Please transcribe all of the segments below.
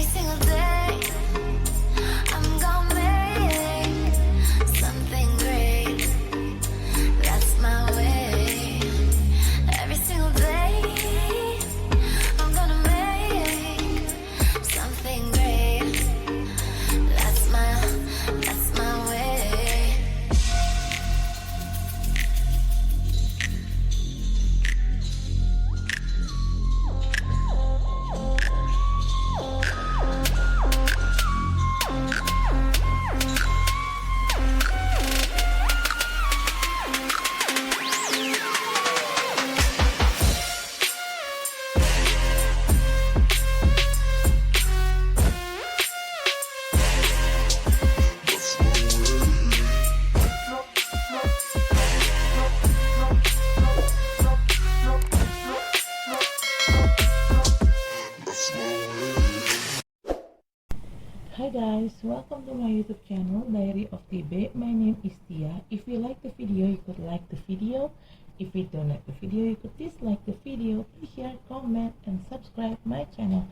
single day I'm gonna make something great. That's my way. Every single day I'm gonna make something great. That's my way. Hi guys, welcome to my YouTube channel Diary of TB. My name is Tia. If you like the video, you could like the video. If you don't like the video, you could dislike the video. Please share, comment, and subscribe my channel.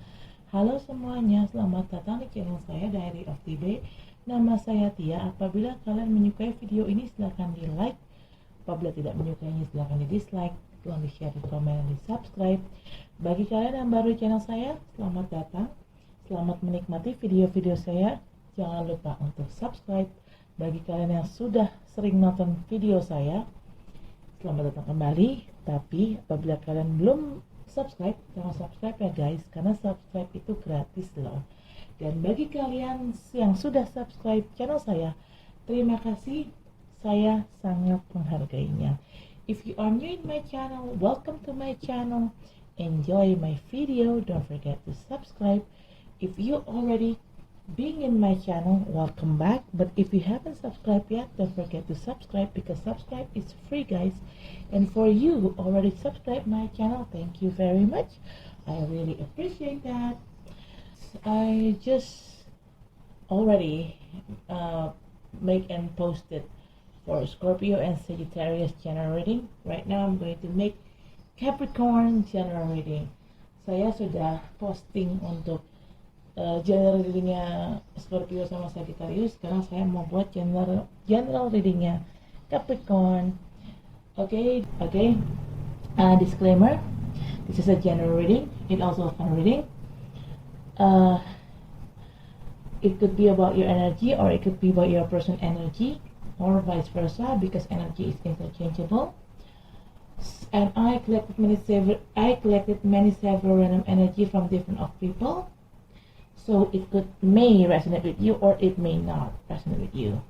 Halo semuanya, selamat datang di channel saya Diary of TB. Nama saya Tia. Apabila kalian menyukai video ini, silahkan di like. Apabila tidak menyukainya, silahkan di dislike. Tolong di share, di komen, dan di subscribe. Bagi kalian yang baru di channel saya, selamat datang. Selamat menikmati video-video saya. Jangan lupa untuk subscribe. Bagi kalian yang sudah sering nonton video saya, selamat datang kembali. Tapi apabila kalian belum subscribe, jangan subscribe ya guys, karena subscribe itu gratis loh. Dan bagi kalian yang sudah subscribe channel saya, terima kasih. Saya sangat menghargainya. If you are new in my channel, welcome to my channel. Enjoy my video. Don't forget to subscribe. If you already being in my channel, welcome back. But if you haven't subscribed yet, don't forget to subscribe, because subscribe is free guys. And for you who already subscribed my channel, thank you very much. I really appreciate that. I just already make and posted for Scorpio and Sagittarius general reading. Right now I'm going to make Capricorn general reading. Saya sudah posting untuk general readingnya Scorpio sama Sagittarius. Sekarang saya mau buat general readingnya Capricorn. Okay. Disclaimer: this is a general reading. It also a fun reading. It could be about your energy, or it could be about your person energy, or vice versa, because energy is interchangeable. And I collected many several random energy from different of people. So it may resonate with you, or it may not resonate with you.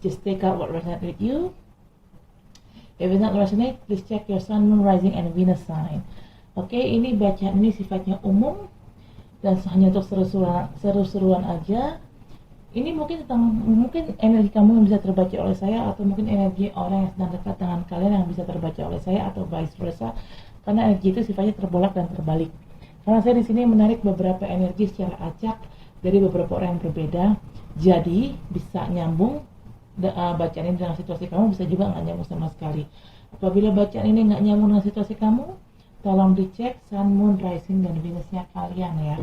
Just take out what resonates with you. If it not resonate, please check your sun, moon, rising, and Venus sign. Oke, ini bacaan ini sifatnya umum dan hanya untuk seru-seruan aja. Ini mungkin energi kamu yang bisa terbaca oleh saya, atau mungkin energi orang yang sedang dekat dengan kalian yang bisa terbaca oleh saya, atau vice versa. Karena energi itu sifatnya terbolak dan terbalik. Karena saya di sini menarik beberapa energi secara acak dari beberapa orang yang berbeda, jadi bisa nyambung bacaan ini dengan situasi kamu, bisa juga nggak nyambung sama sekali. Apabila bacaan ini nggak nyambung dengan situasi kamu, tolong dicek sun, moon, rising, dan Venusnya kalian ya.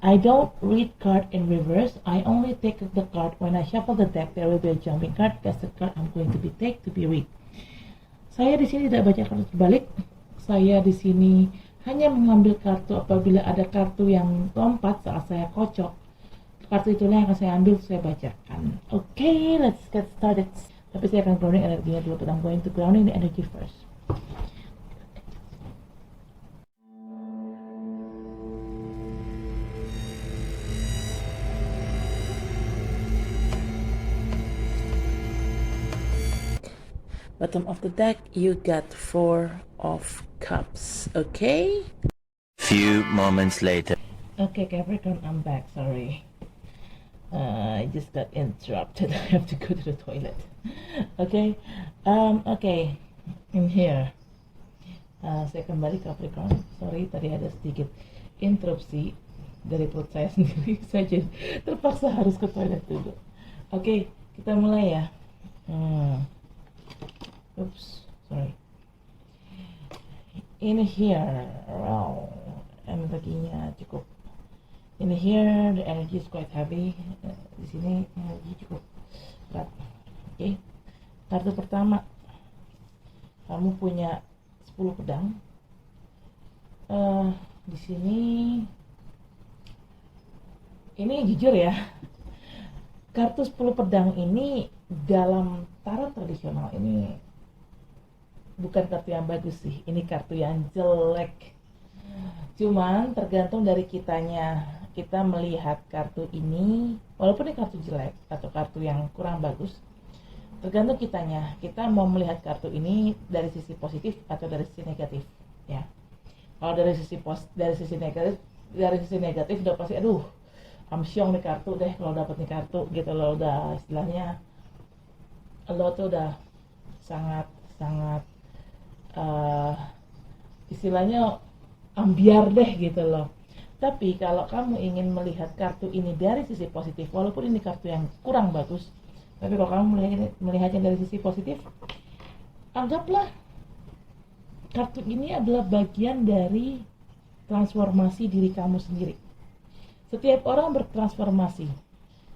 I don't read card in reverse. I only take the card when I shuffle the deck. There will be a jumping card. That's the card I'm going to be take to be read. Saya di sini tidak baca kartu terbalik. Saya di sini hanya mengambil kartu apabila ada kartu yang lompat saat saya kocok. Kartu itulah yang akan saya ambil, saya bacakan. Okay, let's get started. Tapi saya akan grounding energinya dulu, but I'm going to grounding the energy first. Bottom of the deck, you got 4 of cups. Okay? Few moments later. Okay, Capricorn, I'm back. Sorry. I just got interrupted. I have to go to the toilet. Okay. Okay. In here. Saya kembali Capricorn. Sorry, tadi ada sedikit interupsi dari perut saya sendiri. Saya jadi terpaksa harus ke toilet dulu. Oke, kita mulai ya. Oops, sorry. In here, wow, energinya cukup In here the energy is quite heavy. Di sini energi cukup berat. Oke. Kartu pertama, kamu punya 10 pedang. Di sini ini jujur ya, kartu 10 pedang ini dalam tarot tradisional ini bukan kartu yang bagus sih. Ini kartu yang jelek. Cuman tergantung dari kitanya, kita melihat kartu ini, walaupun ini kartu jelek atau kartu yang kurang bagus, tergantung kitanya. Kita mau melihat kartu ini dari sisi positif atau dari sisi negatif, ya. Kalau dari sisi negatif udah pasti aduh, amsyong nih kartu deh kalau dapat nih kartu gitu loh, udah istilahnya lo tuh udah sangat istilahnya ambiar deh gitu loh. Tapi kalau kamu ingin melihat kartu ini dari sisi positif, walaupun ini kartu yang kurang bagus, tapi kalau kamu melihatnya dari sisi positif, anggaplah kartu ini adalah bagian dari transformasi diri kamu sendiri. Setiap orang bertransformasi,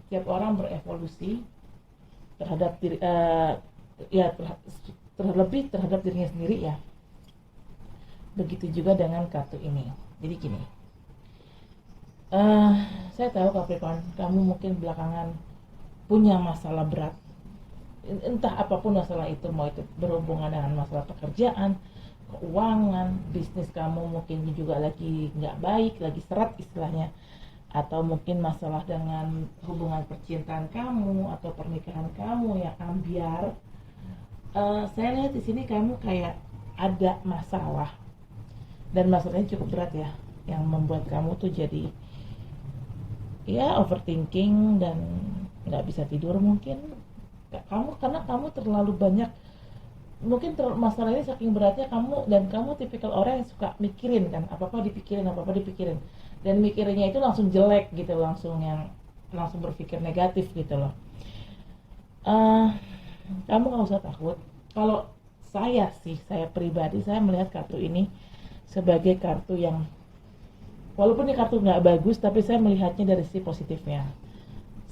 setiap orang berevolusi terhadap diri, terlebih terhadap dirinya sendiri ya. Begitu juga dengan kartu ini. Jadi gini, saya tahu Capricorn, kamu mungkin belakangan punya masalah berat, entah apapun masalah itu, mau itu berhubungan dengan masalah pekerjaan, keuangan, bisnis kamu mungkin juga lagi nggak baik, lagi seret istilahnya, atau mungkin masalah dengan hubungan percintaan kamu atau pernikahan kamu yang ambiar. Saya lihat di sini kamu kayak ada masalah, dan masalahnya cukup berat ya, yang membuat kamu tuh jadi ya overthinking dan nggak bisa tidur mungkin. Karena kamu terlalu banyak, mungkin masalah ini saking beratnya kamu tipikal orang yang suka mikirin kan, apa-apa dipikirin, dan mikirinnya itu langsung jelek gitu, langsung berpikir negatif gitu loh. Kamu nggak usah takut. Kalau saya pribadi, saya melihat kartu ini sebagai kartu yang, walaupun ini kartu nggak bagus, tapi saya melihatnya dari sisi positifnya.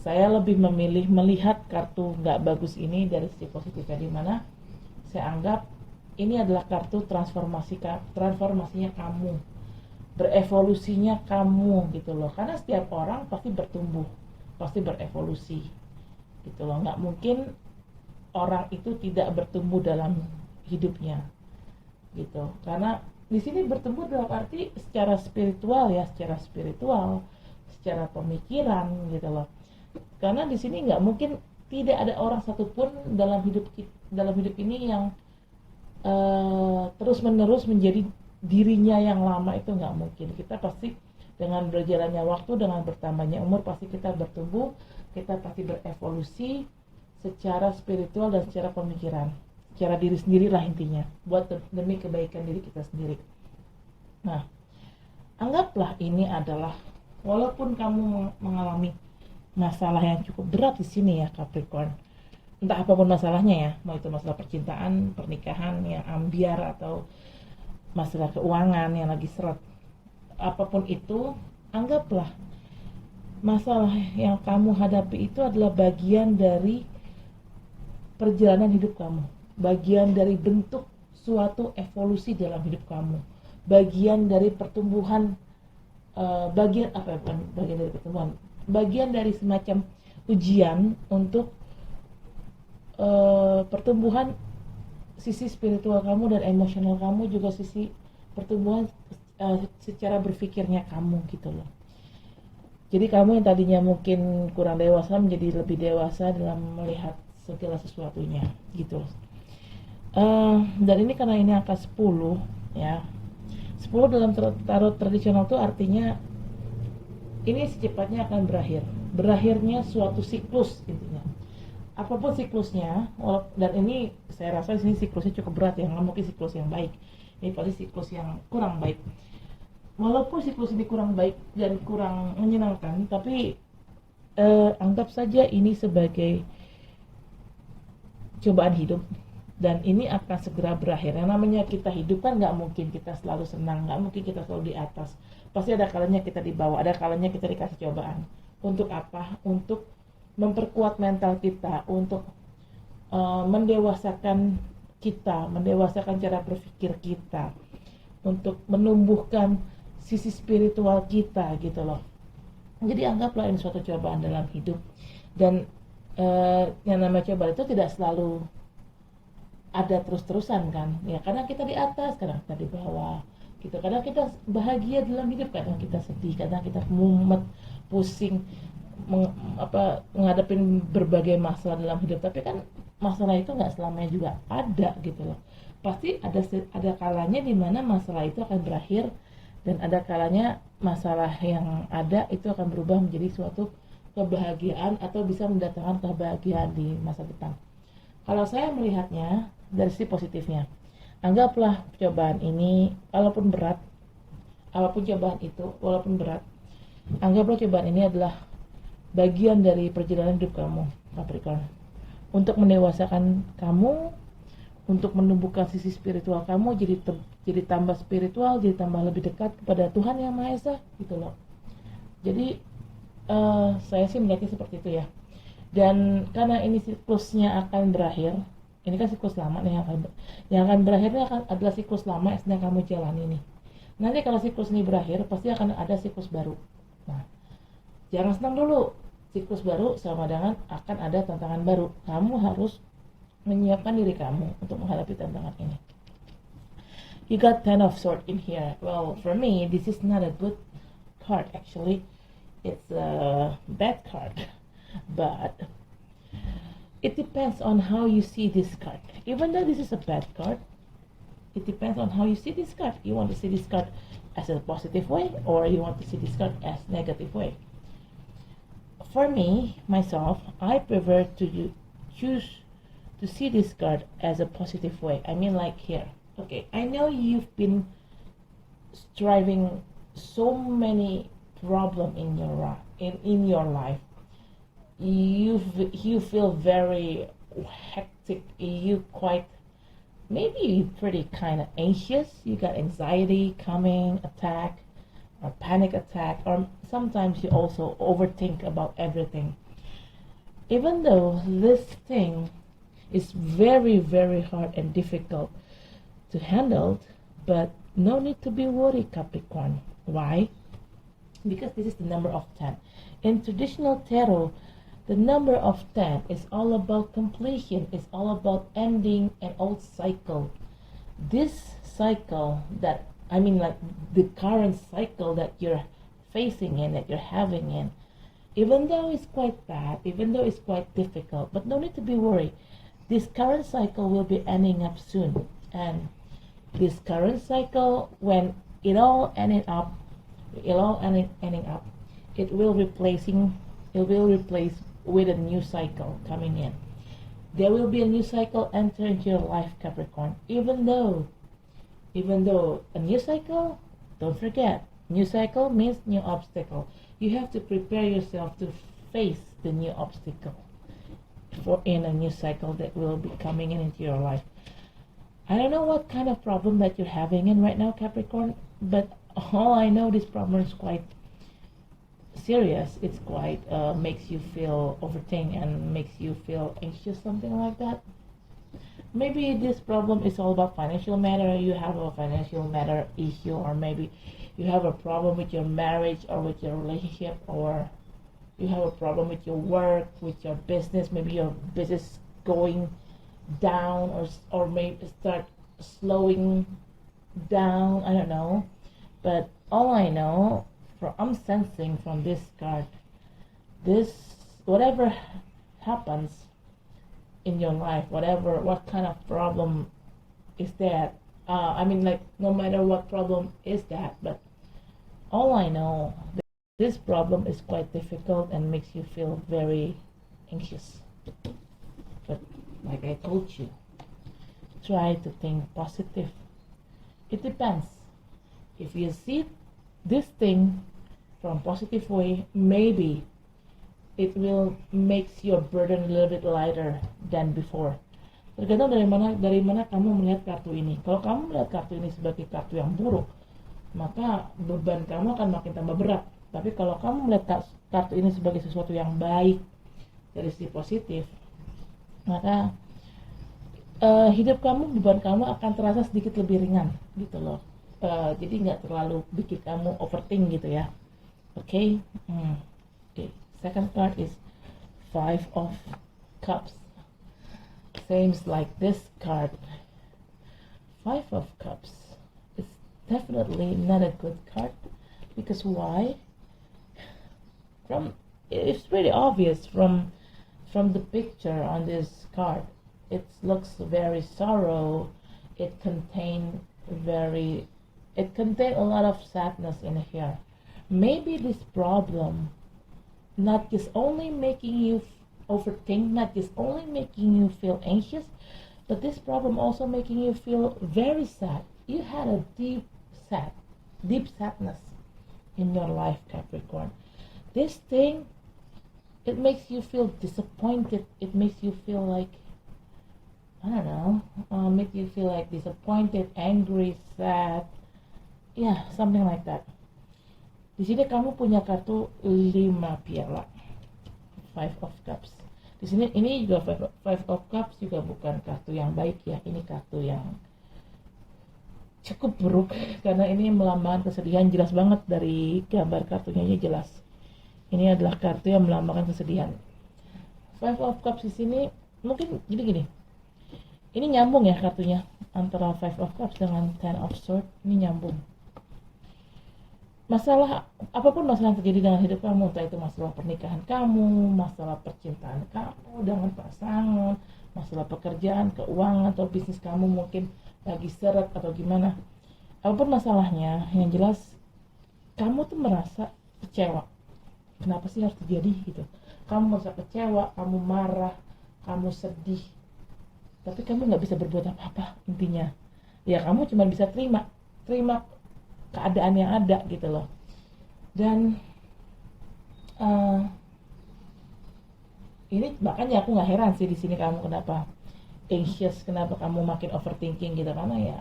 Saya lebih memilih melihat kartu nggak bagus ini dari sisi positifnya, di mana saya anggap ini adalah kartu transformasinya kamu, berevolusinya kamu gitu loh. Karena setiap orang pasti bertumbuh, pasti berevolusi gitu loh. Nggak mungkin orang itu tidak bertumbuh dalam hidupnya gitu. Karena di sini bertumbuh dalam arti secara spiritual, secara pemikiran gitu loh. Karena di sini nggak mungkin, tidak ada orang satupun dalam hidup ini yang terus menerus menjadi dirinya yang lama, itu nggak mungkin. Kita pasti dengan berjalannya waktu, dengan bertambahnya umur, pasti kita bertumbuh, kita pasti berevolusi secara spiritual dan secara pemikiran, secara diri sendiri lah intinya, buat demi kebaikan diri kita sendiri. Nah, anggaplah ini adalah, walaupun kamu mengalami masalah yang cukup berat di sini ya Capricorn, entah apapun masalahnya ya, mau itu masalah percintaan, pernikahan yang ambiar, atau masalah keuangan yang lagi seret, apapun itu, anggaplah masalah yang kamu hadapi itu adalah bagian dari perjalanan hidup kamu, bagian dari bentuk suatu evolusi dalam hidup kamu, bagian dari pertumbuhan, bagian dari semacam ujian untuk pertumbuhan sisi spiritual kamu dan emosional kamu, juga sisi pertumbuhan secara berpikirnya kamu gitu loh. Jadi kamu yang tadinya mungkin kurang dewasa menjadi lebih dewasa dalam melihat segala sesuatunya gitu loh. Dan ini karena ini angka 10 ya, 10 dalam tarot tradisional itu artinya ini secepatnya akan berakhirnya suatu siklus intinya, apapun siklusnya. Dan ini saya rasa ini siklusnya cukup berat ya, nggak mungkin siklus yang baik, ini pasti siklus yang kurang baik. Walaupun siklus ini kurang baik dan kurang menyenangkan, tapi anggap saja ini sebagai cobaan hidup, dan ini akan segera berakhir. Yang namanya kita hidup kan nggak mungkin kita selalu senang, nggak mungkin kita selalu di atas. Pasti ada kalanya kita di bawah, ada kalanya kita dikasih cobaan. Untuk apa? Untuk memperkuat mental kita, untuk mendewasakan kita, mendewasakan cara berpikir kita, untuk menumbuhkan sisi spiritual kita gitu loh. Jadi anggaplah ini suatu cobaan dalam hidup, dan yang namanya cobaan itu tidak selalu ada terus-terusan kan ya, kadang kita di atas, kadang kita di bawah gitu, kadang kita bahagia dalam hidup, kadang kita sedih, kadang kita mumet, pusing, menghadapin berbagai masalah dalam hidup. Tapi kan masalah itu nggak selamanya juga ada gitu loh, pasti ada kalanya di mana masalah itu akan berakhir, dan ada kalanya masalah yang ada itu akan berubah menjadi suatu kebahagiaan atau bisa mendatangkan kebahagiaan di masa depan. Kalau saya melihatnya dari sisi positifnya, anggaplah cobaan ini walaupun berat, apapun cobaan itu walaupun berat, anggaplah cobaan ini adalah bagian dari perjalanan hidup kamu, Capricorn, untuk mendewasakan kamu, untuk menumbuhkan sisi spiritual kamu, jadi tambah spiritual, jadi tambah lebih dekat kepada Tuhan Yang Maha Esa gitu loh. Jadi saya sih melihatnya seperti itu ya. Dan karena ini siklusnya akan berakhir, ini kan siklus lama nih yang akan berakhir ini adalah siklus lama yang sedang kamu jalani nih. Nanti kalau siklus ini berakhir, pasti akan ada siklus baru. Nah, jangan senang dulu. Siklus baru sama dengan akan ada tantangan baru. Kamu harus menyiapkan diri kamu untuk menghadapi tantangan ini. You got Ten of Swords in here. Well, for me, this is not a good card actually. It's a bad card. But it depends on how you see this card. Even though this is a bad card, it depends on how you see this card. You want to see this card as a positive way, or you want to see this card as negative way. For me, myself, I prefer to choose to see this card as a positive way. I mean, like here. Okay, I know you've been striving so many problems in your life. You feel very hectic. You quite maybe pretty kind of anxious. You got anxiety coming, attack, or panic attack, or sometimes you also overthink about everything. Even though this thing is very, very hard and difficult to handle, but no need to be worried, Capricorn. Why? Because this is the number of 10. In traditional tarot, the number of 10 is all about completion. It's all about ending an old cycle. This cycle like the current cycle that you're facing in, that you're having in, even though it's quite bad, even though it's quite difficult, but no need to be worried. This current cycle will be ending up soon. And this current cycle, when it all ending up, it will replace with a new cycle coming in. There will be a new cycle enter into your life, Capricorn. Even though a new cycle, don't forget, new cycle means new obstacle. You have to prepare yourself to face the new obstacle in a new cycle that will be coming into your life. I don't know what kind of problem that you're having in right now, Capricorn, but all I know, this problem is quite serious. It's quite makes you feel overthink and makes you feel anxious, something like that. Maybe this problem is all about financial matter. You have a financial matter issue, or maybe you have a problem with your marriage or with your relationship, or you have a problem with your work, with your business. Maybe your business going down, or maybe start slowing down. I don't know. But all I know, I'm sensing from this card, whatever happens in your life, what kind of problem is that, no matter what problem is that, but all I know, this problem is quite difficult and makes you feel very anxious. But like I told you, try to think positive. It depends. If you see this thing from positive way, maybe it will make your burden a little bit lighter than before. Tergantung dari mana kamu melihat kartu ini. Kalau kamu melihat kartu ini sebagai kartu yang buruk, maka beban kamu akan makin tambah berat. Tapi kalau kamu melihat kartu ini sebagai sesuatu yang baik dari sisi positif, maka hidup kamu, beban kamu akan terasa sedikit lebih ringan gitu loh. Jadi nggak terlalu bikin kamu overthink gitu ya. Okay? Okay. Second card is Five of Cups. Seems like this card, Five of Cups, is definitely not a good card. Because why? It's pretty obvious from the picture on this card. It looks very sorrow. It contain a lot of sadness in here. Maybe this problem not just only making you overthink, not just only making you feel anxious, but this problem also making you feel very sad. You had a deep sadness in your life, Capricorn. This thing, it makes you feel disappointed. It makes you feel like, I don't know, make you feel like disappointed, angry, sad, yeah, something like that. Di sini kamu punya kartu 5 piala, Five of Cups. Di sini ini juga Five of Cups juga bukan kartu yang baik ya. Ini kartu yang cukup buruk karena ini melambangkan kesedihan, jelas banget dari gambar kartunya aja jelas. Ini adalah kartu yang melambangkan kesedihan. Five of Cups di sini mungkin jadi gini. Ini nyambung ya kartunya antara Five of Cups dengan Ten of Swords, ini nyambung. Apapun masalah yang terjadi dalam hidup kamu, entah itu masalah pernikahan kamu, masalah percintaan kamu dengan pasangan, masalah pekerjaan, keuangan, atau bisnis kamu mungkin lagi seret atau gimana, apapun masalahnya, yang jelas kamu tuh merasa kecewa. Kenapa sih harus terjadi gitu? Kamu merasa kecewa, kamu marah, kamu sedih, tapi kamu nggak bisa berbuat apa-apa. Intinya ya kamu cuma bisa terima keadaan yang ada gitu loh. Dan ini makanya aku nggak heran sih di sini kamu kenapa anxious, kenapa kamu makin overthinking gitu, karena ya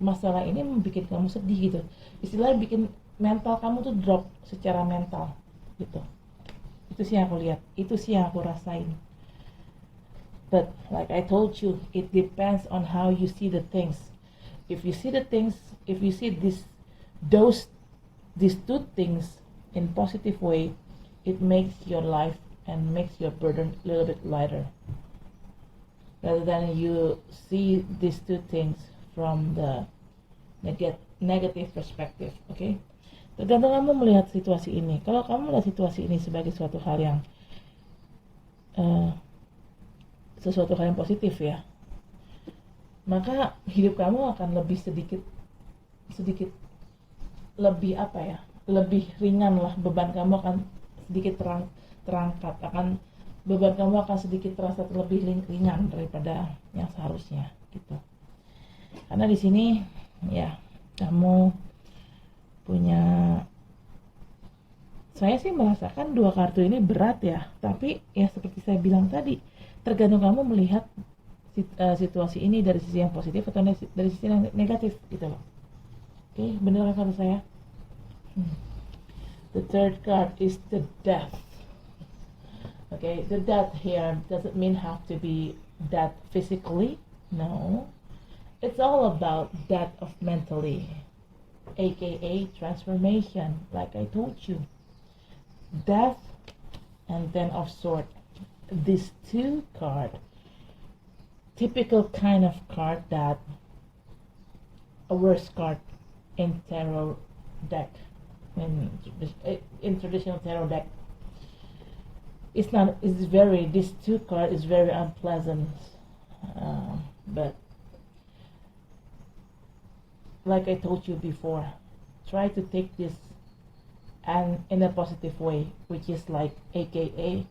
masalah ini membuat kamu sedih gitu. Istilahnya bikin mental kamu tuh drop secara mental gitu. Itu sih yang aku lihat, itu sih yang aku rasain. But like I told you, it depends on how you see the things. If you see these two things in positive way, it makes your life and makes your burden a little bit lighter. Rather than you see these two things from the negative perspective, okay? Tergantung kamu melihat situasi ini. Kalau kamu melihat situasi ini sebagai suatu hal yang positif ya, maka hidup kamu akan sedikit lebih lebih ringan lah, beban kamu akan sedikit terangkat, beban kamu akan sedikit terasa lebih ringan daripada yang seharusnya gitu. Karena di sini ya kamu punya, saya sih merasakan dua kartu ini berat ya, tapi ya seperti saya bilang tadi, tergantung kamu melihat situasi ini dari sisi yang positif atau dari sisi yang negatif gitu loh. Oke, bener kan kata saya? The third card is the death. Okay, the death here doesn't mean have to be death physically. No, it's all about death of mentally, aka transformation. Like I told you, death and Ten of Swords. These two cards, typical kind of card that a worst card in tarot deck, in traditional tarot deck. This two card is very unpleasant, but like I told you before, try to take this and in a positive way, which is like aka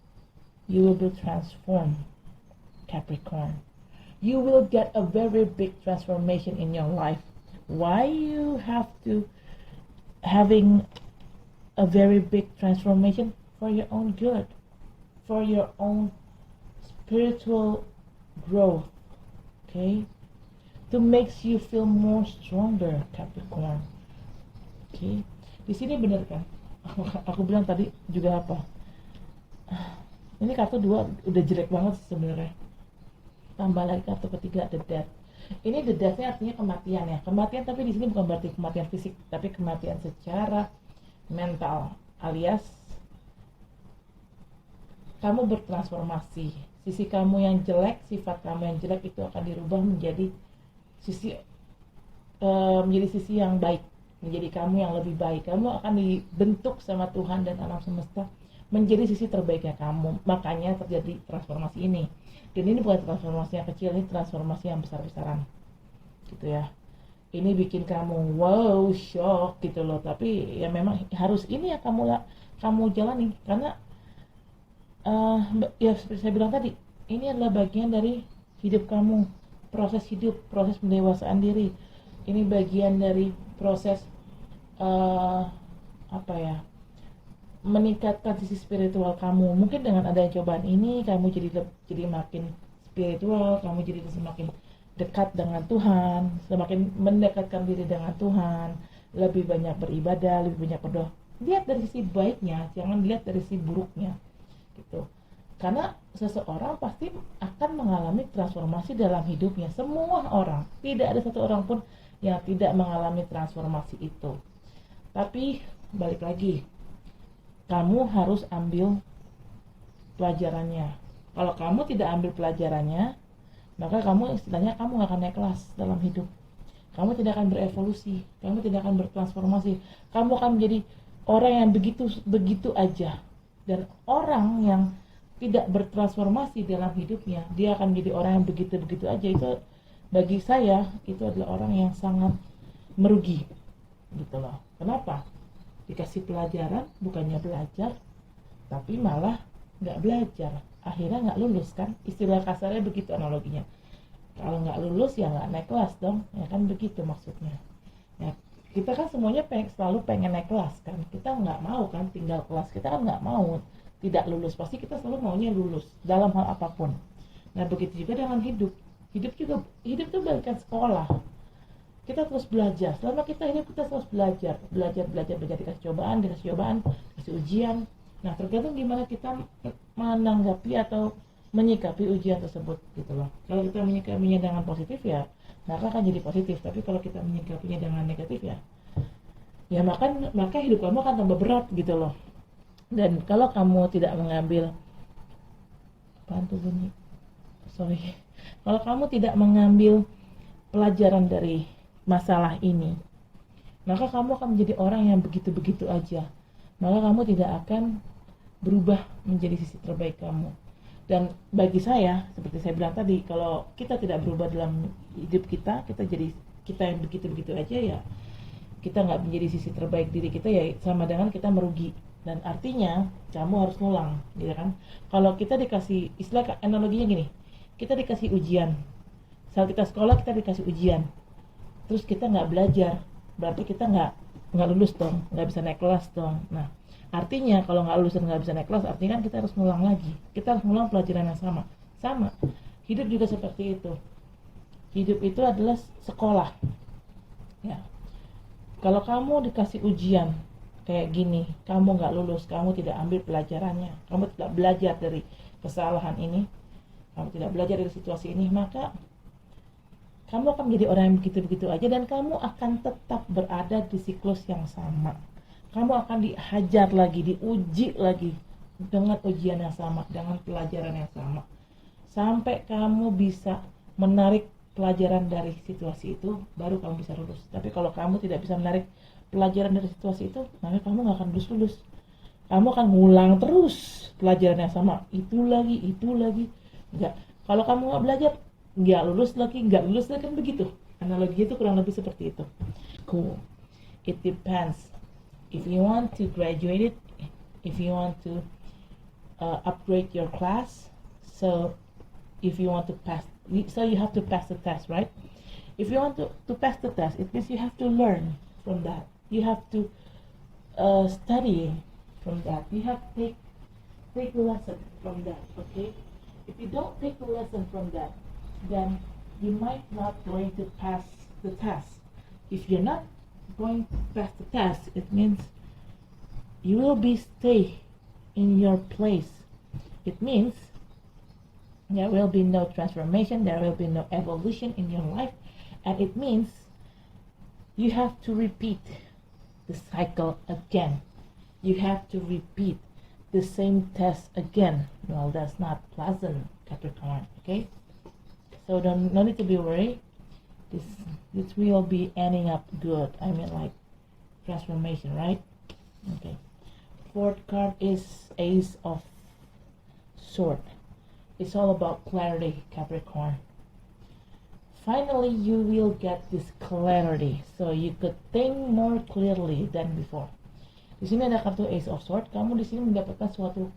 you will be transformed, Capricorn. You will get a very big transformation in your life. Why you have to having a very big transformation? For your own good, for your own spiritual growth, Okay, to makes you feel more stronger, Capricorn. Okay, di sini bener kan? Aku bilang tadi juga apa? Ini kartu 2 udah jelek banget sih sebenarnya. Tambah lagi kartu ketiga, the death. Ini the death-nya artinya kematian ya. Kematian tapi di sini bukan berarti kematian fisik, tapi kematian secara mental, alias kamu bertransformasi. Sisi kamu yang jelek, sifat kamu yang jelek itu akan dirubah menjadi menjadi sisi yang baik, menjadi kamu yang lebih baik. Kamu akan dibentuk sama Tuhan dan alam semesta menjadi sisi terbaiknya kamu. Makanya terjadi transformasi ini. Dan ini bukan transformasi yang kecil, ini transformasi yang besar-besaran gitu ya. Ini bikin kamu wow, shock gitu loh. Tapi ya memang harus ini ya kamu jalani. Karena ya seperti saya bilang tadi, ini adalah bagian dari hidup kamu, proses hidup, proses pendewasaan diri. Ini bagian dari proses meningkatkan sisi spiritual kamu. Mungkin dengan adanya cobaan ini kamu jadi makin spiritual, kamu jadi semakin dekat dengan Tuhan, semakin mendekatkan diri dengan Tuhan, lebih banyak beribadah, lebih banyak berdoa. Lihat dari sisi baiknya, jangan lihat dari sisi buruknya gitu. Karena seseorang pasti akan mengalami transformasi dalam hidupnya. Semua orang, tidak ada satu orang pun yang tidak mengalami transformasi itu. Tapi balik lagi, kamu harus ambil pelajarannya. Kalau kamu tidak ambil pelajarannya, maka kamu istilahnya kamu gak akan naik kelas dalam hidup. Kamu tidak akan berevolusi, kamu tidak akan bertransformasi. Kamu akan menjadi orang yang begitu aja. Dan orang yang tidak bertransformasi dalam hidupnya, dia akan menjadi orang yang begitu aja. Itu bagi saya itu adalah orang yang sangat merugi gitu loh. Kenapa? Dikasih pelajaran bukannya belajar, tapi malah nggak belajar, akhirnya nggak lulus kan. Istilah kasarnya begitu analoginya. Kalau nggak lulus ya nggak naik kelas dong, ya kan begitu maksudnya ya. Kita kan semuanya selalu pengen naik kelas kan. Kita nggak mau kan tinggal kelas, kita kan nggak mau tidak lulus, pasti kita selalu maunya lulus dalam hal apapun. Nah begitu juga dengan hidup tuh bagaikan sekolah. Kita terus belajar, selama kita hidup kita terus belajar, dikasih cobaan, kasih ujian. Nah tergantung gimana kita menanggapi atau menyikapi ujian tersebut gitu loh. Kalau kita menyikapinya dengan positif ya maka akan jadi positif. Tapi kalau kita menyikapinya dengan negatif ya maka hidup kamu akan tambah berat gitu loh. Dan kalau kamu tidak mengambil kalau kamu tidak mengambil pelajaran dari masalah ini, maka kamu akan menjadi orang yang begitu aja. Maka kamu tidak akan berubah menjadi sisi terbaik kamu. Dan bagi saya, seperti saya bilang tadi, kalau kita tidak berubah dalam hidup kita jadi kita yang begitu aja ya, kita nggak menjadi sisi terbaik diri kita ya, sama dengan kita merugi. Dan artinya kamu harus ngulang gitu kan. Kalau kita dikasih, istilah analoginya gini, kita dikasih ujian, saat kita sekolah kita dikasih ujian, terus kita nggak belajar, berarti kita nggak lulus dong, nggak bisa naik kelas dong. Nah artinya kalau nggak lulus dan nggak bisa naik kelas, artinya kan kita harus ngulang lagi, kita harus ngulang pelajaran yang sama. Hidup juga seperti itu. Hidup itu adalah sekolah ya. Kalau kamu dikasih ujian kayak gini, kamu nggak lulus, kamu tidak ambil pelajarannya, kamu tidak belajar dari kesalahan ini, kamu tidak belajar dari situasi ini, maka kamu akan menjadi orang yang begitu aja. Dan kamu akan tetap berada di siklus yang sama. Kamu akan dihajar lagi, diuji lagi dengan ujian yang sama, dengan pelajaran yang sama, sampai kamu bisa menarik pelajaran dari situasi itu, baru kamu bisa lulus. Tapi kalau kamu tidak bisa menarik pelajaran dari situasi itu, maka kamu nggak akan lulus. Kamu akan ngulang terus pelajaran yang sama, itu lagi. Enggak. Kalau kamu nggak belajar, nggak lulus lagi kan begitu. Analogi itu kurang lebih seperti itu. Cool. It depends. If you want to graduate it, if you want to upgrade your class, so if you want to pass, so you have to pass the test, right? If you want to pass the test, it means you have to learn from that. You have to study from that. You have to take a lesson from that. Okay? If you don't take a lesson from that, then you might not going to pass the test. If you're not going to pass the test, it means you will be stay in your place. It means there will be no transformation, there will be no evolution in your life, and it means you have to repeat the cycle again. You have to repeat the same test again. Well, that's not pleasant, Capricorn, okay? So no need to be worried. This will be ending up good. I mean, like transformation, right? Okay. Fourth card is Ace of Swords. It's all about clarity, Capricorn. Finally, you will get this clarity, so you could think more clearly than before. Di sini ada kartu Ace of Swords. Kamu di sini mendapatkan suatu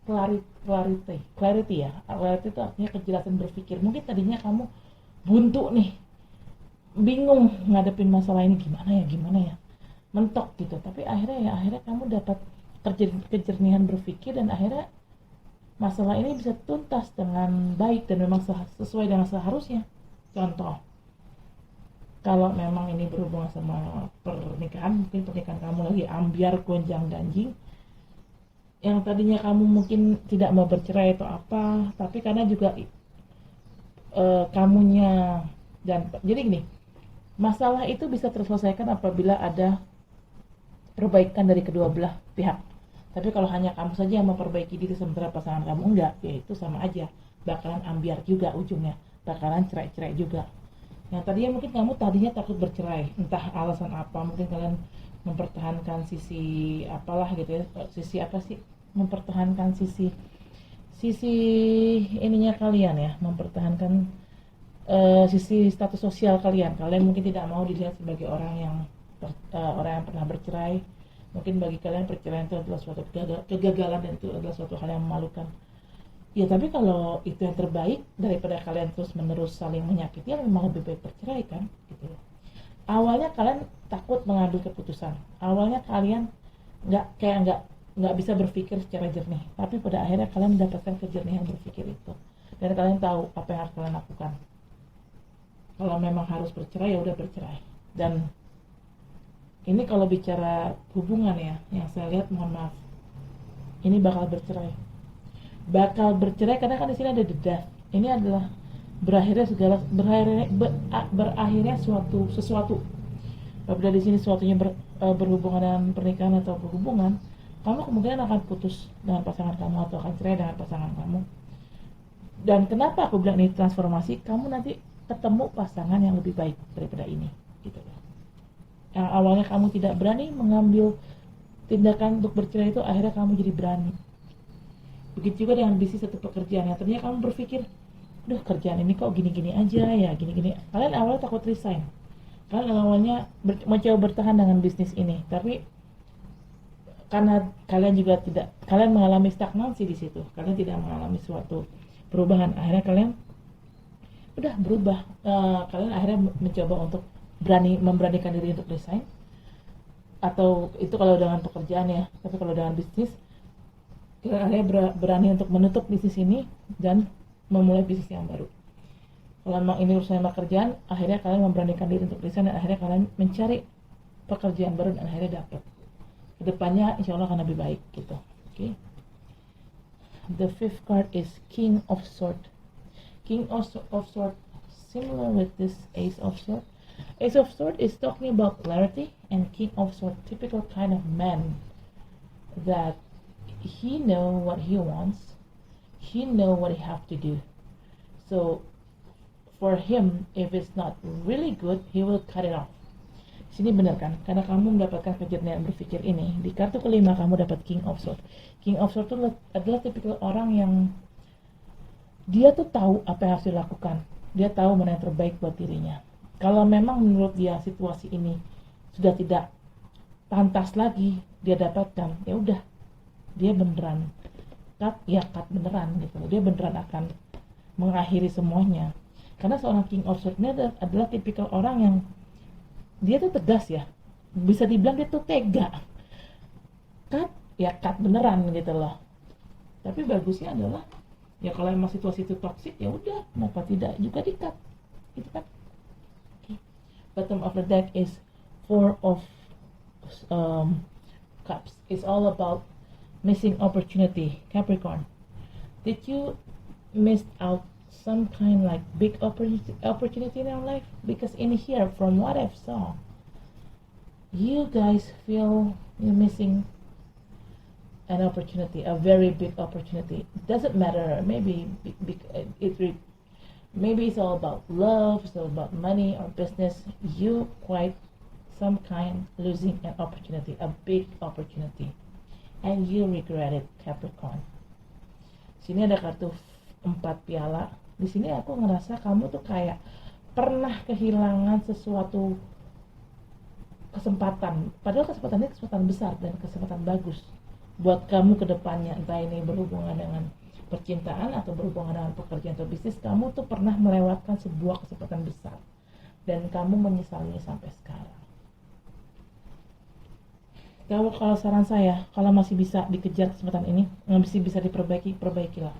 clarity ya. Clarity itu artinya kejelasan berpikir. Mungkin tadinya kamu buntu nih, bingung ngadepin masalah ini gimana ya, mentok gitu. Tapi akhirnya kamu dapat kejernihan berpikir, dan akhirnya masalah ini bisa tuntas dengan baik dan memang sesuai dengan seharusnya. Contoh, kalau memang ini berhubungan sama pernikahan, mungkin pernikahan kamu lagi ambiar gonjang ganjing, yang tadinya kamu mungkin tidak mau bercerai atau apa, tapi karena juga kamunya jadi gini, masalah itu bisa terselesaikan apabila ada perbaikan dari kedua belah pihak. Tapi kalau hanya kamu saja yang memperbaiki diri sementara pasangan kamu enggak, ya itu sama aja, bakalan ambiar juga ujungnya, bakalan cerai-cerai juga. Yang tadinya mungkin kamu tadinya takut bercerai, entah alasan apa, mungkin kalian mempertahankan sisi apalah gitu ya, sisi apa sih, mempertahankan sisi ininya kalian ya, mempertahankan sisi status sosial kalian mungkin tidak mau dilihat sebagai orang yang pernah bercerai. Mungkin bagi kalian perceraian itu adalah suatu kegagalan, dan itu adalah suatu hal yang memalukan. Ya, tapi kalau itu yang terbaik daripada kalian terus menerus saling menyakiti, ya memang lebih baik bercerai kan, gitu. Awalnya kalian takut mengambil keputusan. Awalnya kalian nggak bisa berpikir secara jernih. Tapi pada akhirnya kalian mendapatkan kejernihan berpikir itu, dan kalian tahu apa yang harus kalian lakukan. Kalau memang harus bercerai, ya udah bercerai. Dan ini kalau bicara hubungan ya, yang saya lihat, mohon maaf, ini bakal bercerai karena kan di sini ada the death. Ini adalah berakhirnya sesuatu. Apabila di sini sesuatunya berhubungan dengan pernikahan atau berhubungan, kamu kemungkinan akan putus dengan pasangan kamu atau akan cerai dengan pasangan kamu. Dan kenapa aku bilang ini transformasi? Kamu nanti ketemu pasangan yang lebih baik daripada ini, gitu loh. Yang awalnya kamu tidak berani mengambil tindakan untuk bercerai, itu akhirnya kamu jadi berani. Begitu juga dengan bisnis atau pekerjaan yang tadinya kamu berpikir, duh kerjaan ini kok gini-gini aja ya, gini-gini. Kalian awalnya takut resign, kalian awalnya mencoba bertahan dengan bisnis ini, tapi karena kalian mengalami stagnansi di situ, kalian tidak mengalami suatu perubahan, akhirnya kalian udah berubah. Kalian akhirnya mencoba untuk memberanikan diri untuk resign, atau itu kalau dengan pekerjaan ya. Tapi kalau dengan bisnis, kalian akhirnya berani untuk menutup bisnis ini dan memulai bisnis yang baru. Kalau memang ini urusan pekerjaan, akhirnya kalian memberanikan diri untuk resign, dan akhirnya kalian mencari pekerjaan baru, dan akhirnya dapat. Kedepannya insya Allah akan lebih baik gitu. Okay. The fifth card is King of Swords. King of Swords, similar with this Ace of Swords. Ace of Swords is talking about clarity, and King of Swords, typical kind of man that he know what he wants, he know what he have to do. So for him, if it's not really good, he will cut it off. Sini benar kan? Karena kamu mendapatkan kejernihan berpikir ini, di kartu kelima kamu dapat King of Swords. King of Swords itu adalah tipikal orang yang dia tuh tahu apa yang harus dilakukan. Dia tahu mana yang terbaik buat dirinya. Kalau memang menurut dia situasi ini sudah tidak pantas lagi dia dapatkan, ya udah, dia beneran cut beneran gitu. Dia beneran akan mengakhiri semuanya. Karena seorang King of Swords ini adalah tipikal orang yang dia tuh tegas ya, bisa dibilang dia tuh tega, cut beneran gitu loh. Tapi bagusnya adalah Ya kalau emang situasi itu toxic, ya udah, kenapa tidak juga di-cut, gitu kan. Okay. Bottom of the deck is Four of Cups. It's all about missing opportunity, Capricorn. Did you miss out some kind like big opportunity in your life? Because in here, from what I've saw, you guys feel you're missing an opportunity, a very big opportunity. It doesn't matter. Maybe maybe it's all about love, it's all about money or business. You quite some kind losing an opportunity, a big opportunity, and you regret it, Capricorn. Sini ada kartu 4 piala. Di sini aku ngerasa kamu tuh kayak pernah kehilangan sesuatu kesempatan. Padahal kesempatan ini kesempatan besar dan kesempatan bagus buat kamu ke depannya, entah ini berhubungan dengan percintaan atau berhubungan dengan pekerjaan atau bisnis. Kamu tuh pernah melewatkan sebuah kesempatan besar dan kamu menyesalinya sampai sekarang. Kalau saran saya, kalau masih bisa dikejar kesempatan ini, masih bisa diperbaiki, perbaikilah.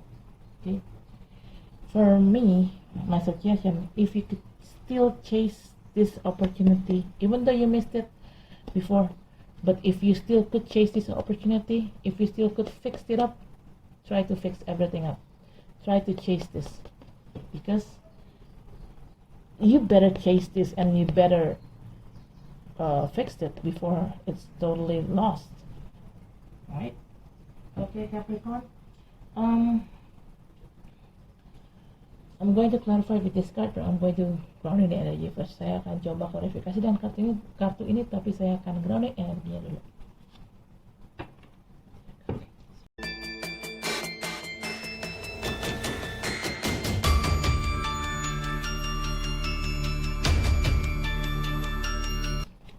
Okay? For me, my suggestion, if you could still chase this opportunity, even though you missed it before, but if you still could chase this opportunity, if you still could fix it up, try to fix everything up. Try to chase this, because you better chase this and you better fix it before it's totally lost. Right? Okay, Capricorn. I'm going to clarify with this card, or I'm going to grounding the energy first. Saya akan coba klarifikasi dan kartu ini, tapi saya akan grounding energinya dulu.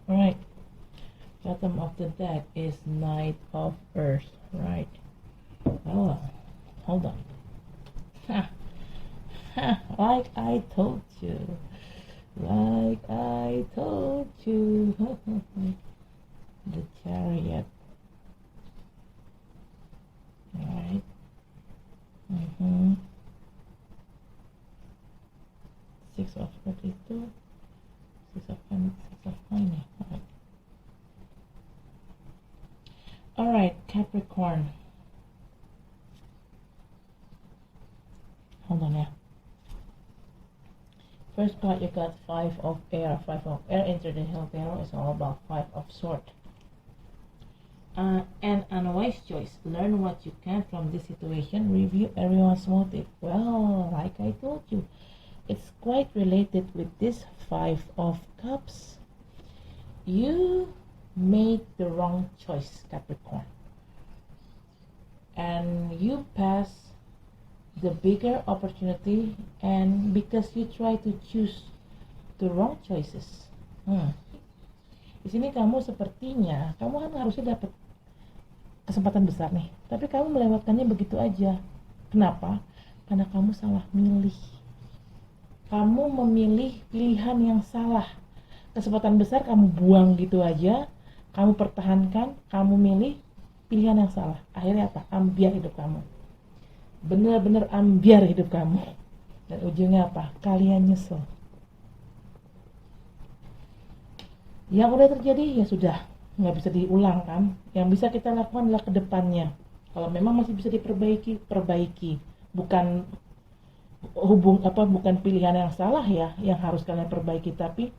Alright, bottom of the deck is Knight of Earth, right? Oh, hold on. Like I told you. The Chariot. Alright. Six of 32. Six of money. Alright, Capricorn. Hold on, yeah. First card, you got Five of Air. Five of Air into the Hill Tarot is all about Five of Swords. An unwise choice. Learn what you can from this situation. Review everyone's motive. Well, like I told you, it's quite related with this Five of Cups. You made the wrong choice, Capricorn. And you pass the bigger opportunity, and because you try to choose the wrong choices. Di sini kamu sepertinya kamu kan harusnya dapat kesempatan besar nih, tapi kamu melewatkannya begitu aja. Kenapa? Karena kamu salah milih. Kamu memilih pilihan yang salah. Kesempatan besar kamu buang gitu aja. Kamu pertahankan, kamu milih pilihan yang salah. Akhirnya apa? Ambiar hidup kamu. Benar-benar ambiar hidup kamu, dan ujungnya apa? Kalian nyesel. Yang udah terjadi ya sudah, nggak bisa diulang kan. Yang bisa kita lakukan adalah ke depannya. Kalau memang masih bisa diperbaiki, perbaiki. Bukan bukan pilihan yang salah ya yang harus kalian perbaiki, tapi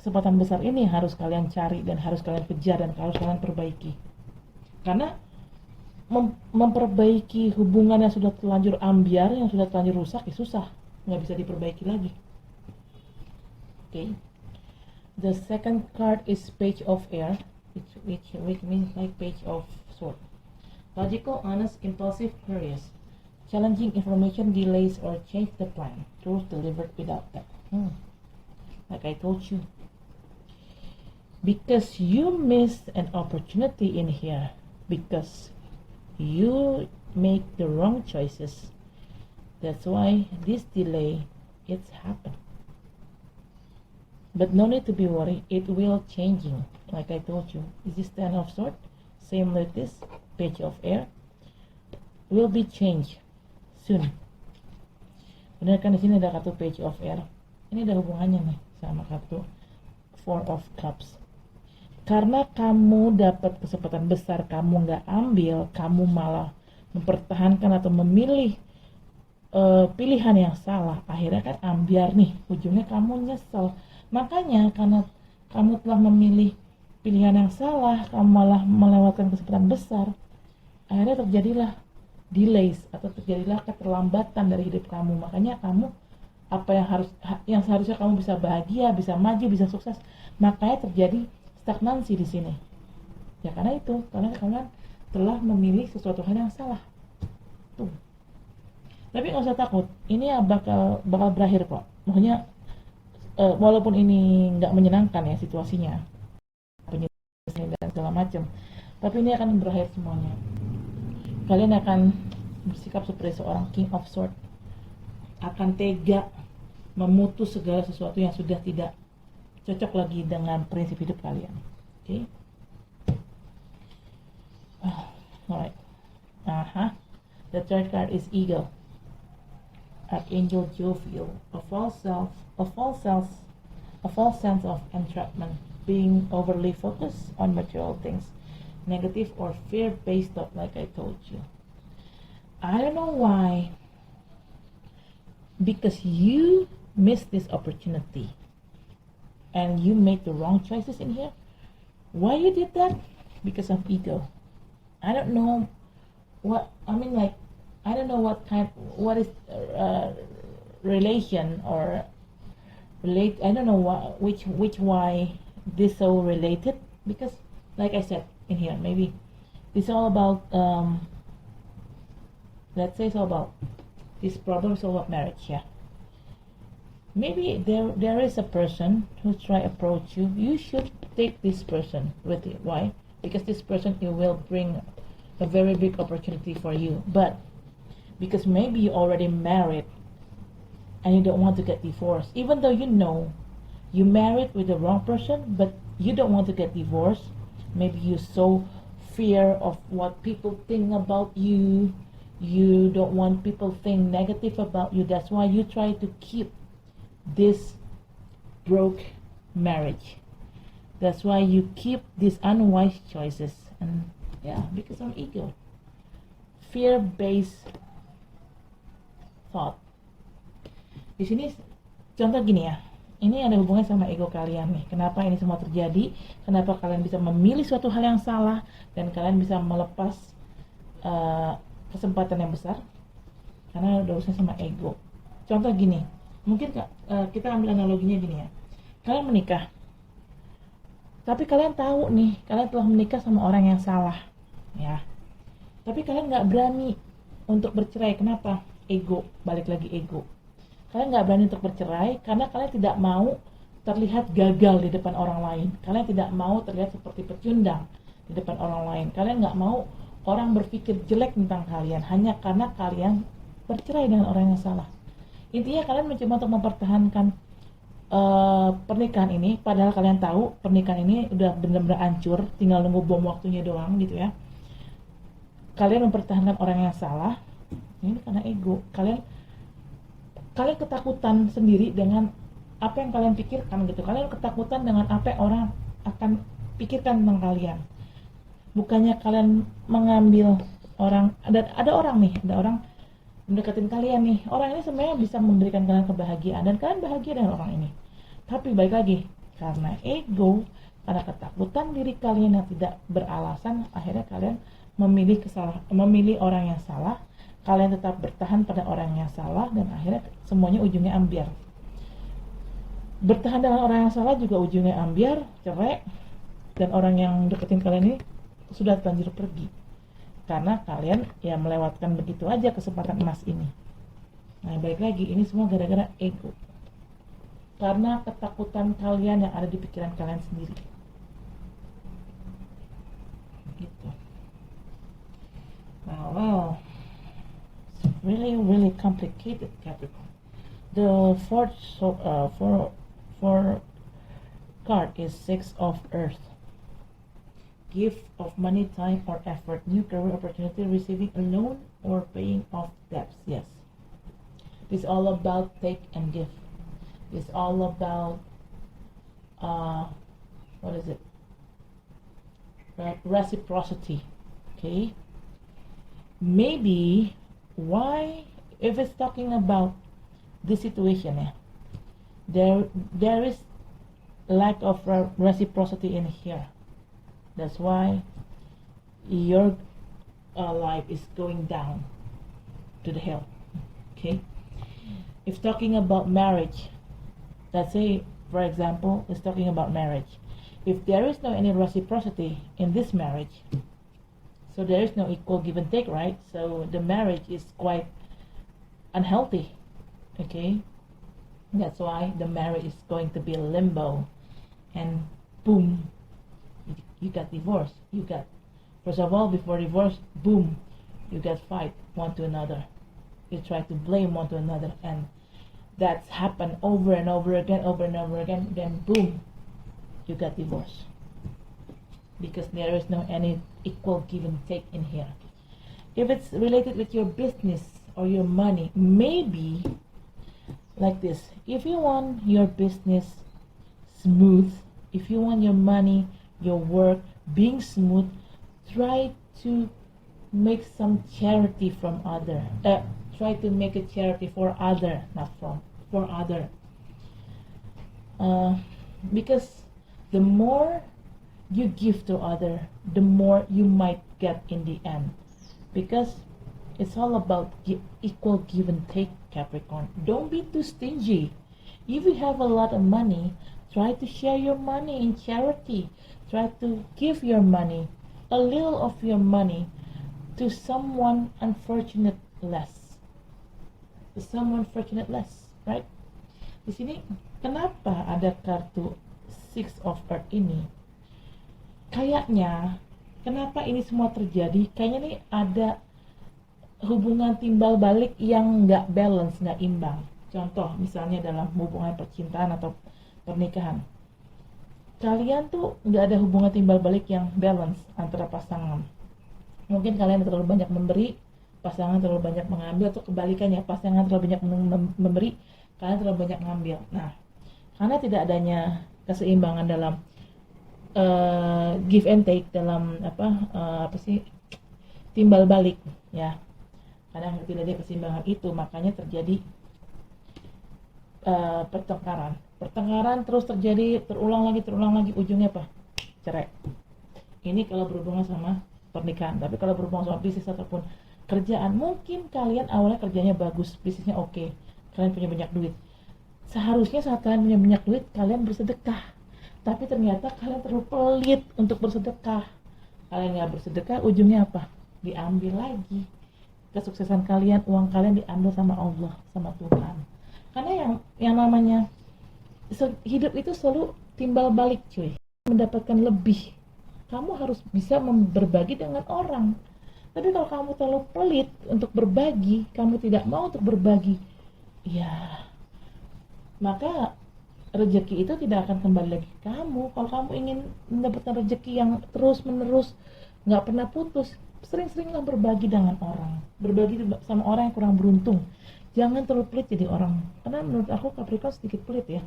kesempatan besar ini harus kalian cari dan harus kalian kejar dan harus kalian perbaiki. Karena memperbaiki hubungan yang sudah terlanjur ambiar, yang sudah terlanjur rusak, ya susah, nggak bisa diperbaiki lagi. Okay. The second card is Page of Air, which means like Page of Sword. Logical, honest, impulsive, curious. Challenging information, delays or change the plan. Truth delivered without that. Like I told you. Because you missed an opportunity in here. Because you make the wrong choices. That's why this delay, it's happened. But no need to be worried. It will changing. Like I told you. This is Ten of Swords. Same like this. Page of Air. Will be changed. soon. Benar kan, di sini ada kartu Page of Air. Ini ada hubungannya nih sama kartu Four of Cups. Karena kamu dapat kesempatan besar, kamu nggak ambil, kamu malah mempertahankan atau memilih pilihan yang salah, akhirnya kan ambiar nih, ujungnya kamu nyesel. Makanya karena kamu telah memilih pilihan yang salah, kamu malah melewatkan kesempatan besar, akhirnya terjadilah delays atau terjadilah keterlambatan dari hidup kamu. Makanya kamu apa yang seharusnya kamu bisa bahagia, bisa maju, bisa sukses, makanya terjadi stagnansi di sini. Ya karena itu, karena kalian telah memilih sesuatu hal yang salah. Tuh. Tapi nggak usah takut, ini ya bakal berakhir kok. Maksudnya walaupun ini nggak menyenangkan ya situasinya, penyelesaian dan segala macam, tapi ini akan berakhir semuanya. Kalian akan bersikap seperti seorang King of Swords, akan tega memutus segala sesuatu yang sudah tidak cocok lagi dengan prinsip hidup kalian. Oke? Alright. The third card is Eagle. Archangel Jophiel. A false sense of entrapment, being overly focused on material things, negative or fear-based thought, like I told you. I don't know why, because you missed this opportunity and you made the wrong choices in here. Why you did that? Because of ego. I don't know what is relation or relate. I don't know which why this so related, because like I said in here, maybe it's all about let's say it's all about this problem is all about marriage. Yeah, maybe there is a person who try approach you. You should take this person with you. Why? Because this person, it will bring a very big opportunity for you. But because maybe you already married and you don't want to get divorced, even though you know you married with the wrong person, but you don't want to get divorced. Maybe you so fear of what people think about you. You don't want people think negative about you. That's why you try to keep this broke marriage. That's why you keep these unwise choices. And yeah, because of ego, fear-based thought. Di sini contoh gini ya, ini ada hubungannya sama ego kalian nih. Kenapa ini semua terjadi? Kenapa kalian bisa memilih suatu hal yang salah dan kalian bisa melepas kesempatan yang besar? Karena udah urusan sama ego. Contoh gini, mungkin kita ambil analoginya gini ya. Kalian menikah, tapi kalian tahu nih, kalian telah menikah sama orang yang salah, ya. Tapi kalian nggak berani untuk bercerai. Kenapa? Ego, balik lagi ego. Kalian nggak berani untuk bercerai karena kalian tidak mau terlihat gagal di depan orang lain. Kalian tidak mau terlihat seperti pecundang di depan orang lain. Kalian nggak mau orang berpikir jelek tentang kalian hanya karena kalian bercerai dengan orang yang salah. Intinya kalian mencoba untuk mempertahankan pernikahan ini, padahal kalian tahu pernikahan ini udah benar-benar hancur, tinggal nunggu bom waktunya doang gitu ya. Kalian mempertahankan orang yang salah, ini karena ego. Kalian ketakutan sendiri dengan apa yang kalian pikirkan gitu. Kalian ketakutan dengan apa yang orang akan pikirkan tentang kalian. Bukannya kalian mengambil orang, ada orang mendekatin kalian nih. Orang ini sebenarnya bisa memberikan kalian kebahagiaan dan kalian bahagia dengan orang ini. Tapi balik lagi, karena ego, karena ketakutan diri kalian yang tidak beralasan, akhirnya kalian memilih orang yang salah. Kalian tetap bertahan pada orang yang salah dan akhirnya semuanya ujungnya ambiar. Bertahan dengan orang yang salah juga ujungnya ambiar, cerai, dan orang yang deketin kalian ini sudah terlanjur pergi. Karena kalian ya melewatkan begitu aja kesempatan emas ini. Nah, balik lagi, ini semua gara-gara ego. Karena ketakutan kalian yang ada di pikiran kalian sendiri. Gitu. Well, it's really complicated, Capricorn. The fourth card is Six of Earth. Gift of money, time, or effort, new career opportunity, receiving a loan, or paying off debts. Yes. It's all about take and give. It's all about what is it? Reciprocity. Okay. Maybe why, if it's talking about this situation, there is lack of reciprocity in here. That's why your life is going down to the hill. Okay. If talking about marriage, let's say for example, it's talking about marriage. If there is no any reciprocity in this marriage, so there is no equal give and take, right? So the marriage is quite unhealthy. Okay. That's why the marriage is going to be a limbo, and boom, you got divorced. You got, first of all, before divorce, boom, you got fight one to another. You try to blame one to another, and that's happened over and over again. Then boom, you got divorced because there is no any equal give and take in here. If it's related with your business or your money, maybe like this. If you want your business smooth, if you want your money, your work being smooth, try to make some charity from other. Try to make a charity for other, not from, for other. Because the more you give to other, the more you might get in the end. Because it's all about equal give and take, Capricorn. Don't be too stingy. If you have a lot of money, try to share your money in charity. Try to give your money, a little of your money, to someone unfortunate less. To someone fortunate less, right? Di sini kenapa ada kartu Six of Earth ini? Kayaknya kenapa ini semua terjadi? Kayaknya nih ada hubungan timbal balik yang nggak balance, nggak imbang. Contoh misalnya dalam hubungan percintaan atau pernikahan, kalian tuh nggak ada hubungan timbal balik yang balance antara pasangan. Mungkin kalian terlalu banyak memberi, pasangan terlalu banyak mengambil, atau kebalikannya, pasangan terlalu banyak memberi, kalian terlalu banyak mengambil. Nah, karena tidak adanya keseimbangan dalam give and take, dalam timbal balik, ya. Karena tidak ada keseimbangan itu, makanya terjadi pertengkaran terus terjadi, terulang lagi, ujungnya apa? Cerai. Ini kalau berhubungan sama pernikahan. Tapi kalau berhubungan sama bisnis ataupun kerjaan, mungkin kalian awalnya kerjanya bagus, bisnisnya oke, kalian punya banyak duit. Seharusnya saat kalian punya banyak duit, kalian bersedekah. Tapi ternyata kalian terlalu pelit untuk bersedekah. Kalian nggak bersedekah, ujungnya apa? Diambil lagi. Kesuksesan kalian, uang kalian diambil sama Allah, sama Tuhan. Karena yang namanya hidup itu selalu timbal balik, cuy. Mendapatkan lebih, kamu harus bisa berbagi dengan orang. Tapi kalau kamu terlalu pelit untuk berbagi, kamu tidak mau untuk berbagi, ya maka rezeki itu tidak akan kembali lagi ke kamu. Kalau kamu ingin mendapatkan rezeki yang terus menerus, nggak pernah putus, sering-seringlah berbagi dengan orang, berbagi sama orang yang kurang beruntung. Jangan terlalu pelit jadi orang, karena menurut aku Capricorn sedikit pelit ya.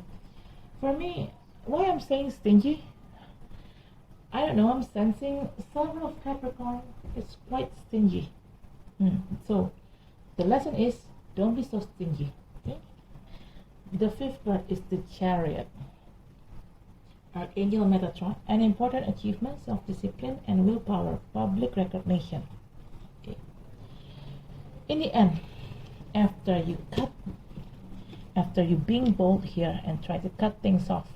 For me, why I'm saying stingy, I don't know, I'm sensing some of Capricorn is quite stingy. So the lesson is, don't be so stingy. Okay? The fifth card is the Chariot. Archangel Metatron, an important achievement, self-discipline and willpower, public recognition. Okay. In the end, after you being bold here and try to cut things off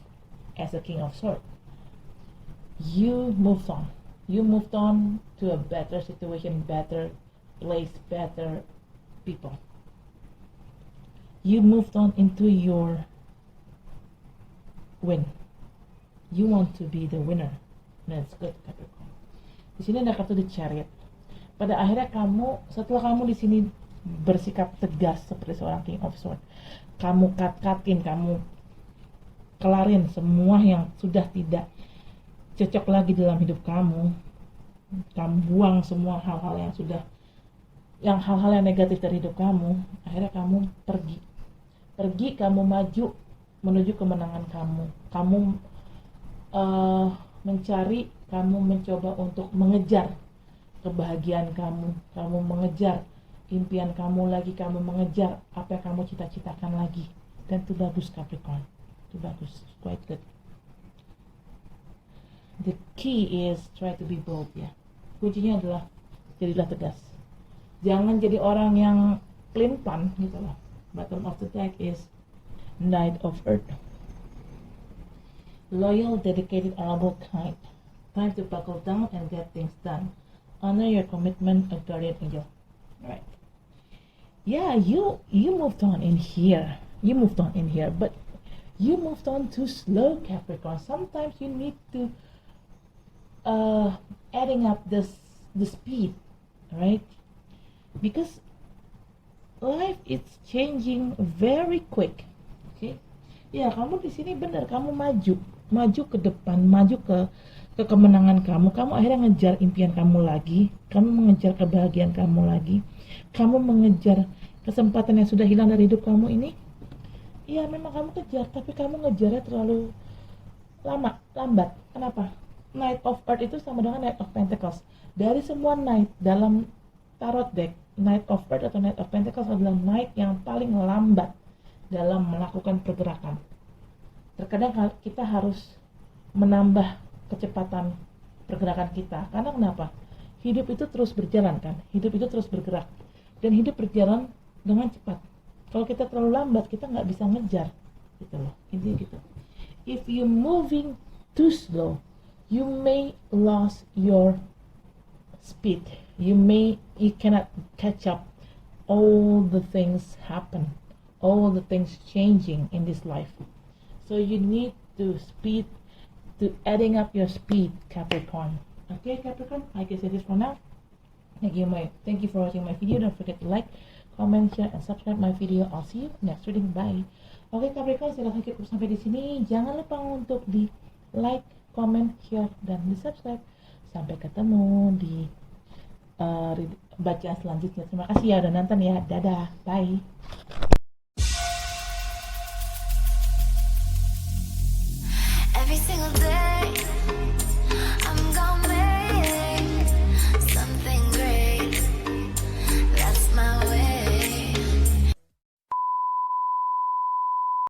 as a King of Swords, you moved on. You moved on to a better situation, better place, better people. You moved on into your win. You want to be the winner. That's good, Capricorn. Di sini ada kartu The Chariot. Pada akhirnya setelah kamu di sini bersikap tegas seperti seorang King of Swords, kamu katin, kamu kelarin semua yang sudah tidak cocok lagi dalam hidup kamu buang semua hal-hal yang sudah yang hal-hal yang negatif dari hidup kamu, akhirnya kamu pergi, kamu maju menuju kemenangan kamu. Kamu mencari, kamu mencoba untuk mengejar kebahagiaan kamu mengejar impian kamu lagi, kamu mengejar apa yang kamu cita-citakan lagi. Dan itu bagus Capricorn, itu bagus, quite good. The key is try to be bold ya. Kuncinya adalah jadilah tegas. Jangan jadi orang yang pelin-pelan gitu loh. Bottom of the deck is Knight of Earth. Loyal, dedicated, honorable, kind. Time to buckle down and get things done. Honor your commitment, a guardian angel. Right. Yeah, you moved on in here. You moved on in here, but you moved on too slow, Capricorn. Sometimes you need to adding up the speed, right? Because life is changing very quick. Okay? Ya, kamu di sini benar, kamu maju ke depan, maju ke kemenangan kamu akhirnya ngejar impian kamu lagi, kamu mengejar kebahagiaan kamu lagi, kamu mengejar kesempatan yang sudah hilang dari hidup kamu ini. Iya, memang kamu kejar, tapi kamu ngejarnya terlalu lambat. Kenapa? Knight of Earth itu sama dengan Knight of Pentacles. Dari semua Knight dalam tarot deck, Knight of Earth atau Knight of Pentacles adalah Knight yang paling lambat dalam melakukan pergerakan. Terkadang kita harus menambah kecepatan pergerakan kita. Karena kenapa? Hidup itu terus berjalan kan? Hidup itu terus bergerak. Dan hidup berjalan dengan cepat. Kalau kita terlalu lambat, kita nggak bisa ngejar. Gitu loh. Intinya gitu. If you moving too slow, you may lose your speed. You cannot catch up. All the things happen. All the things changing in this life. So you need to adding up your speed, Capricorn. Okay, Capricorn, I guess it is for now. Thank you for watching my video. Don't forget to like, comment, share, and subscribe my video. I'll see you next reading. Bye. Oke, Capricorn, silahkan cukup sampai di sini. Jangan lupa untuk di like, comment, share, dan di subscribe. Sampai ketemu di bacaan selanjutnya. Terima kasih ya udah nonton ya. Dadah. Bye.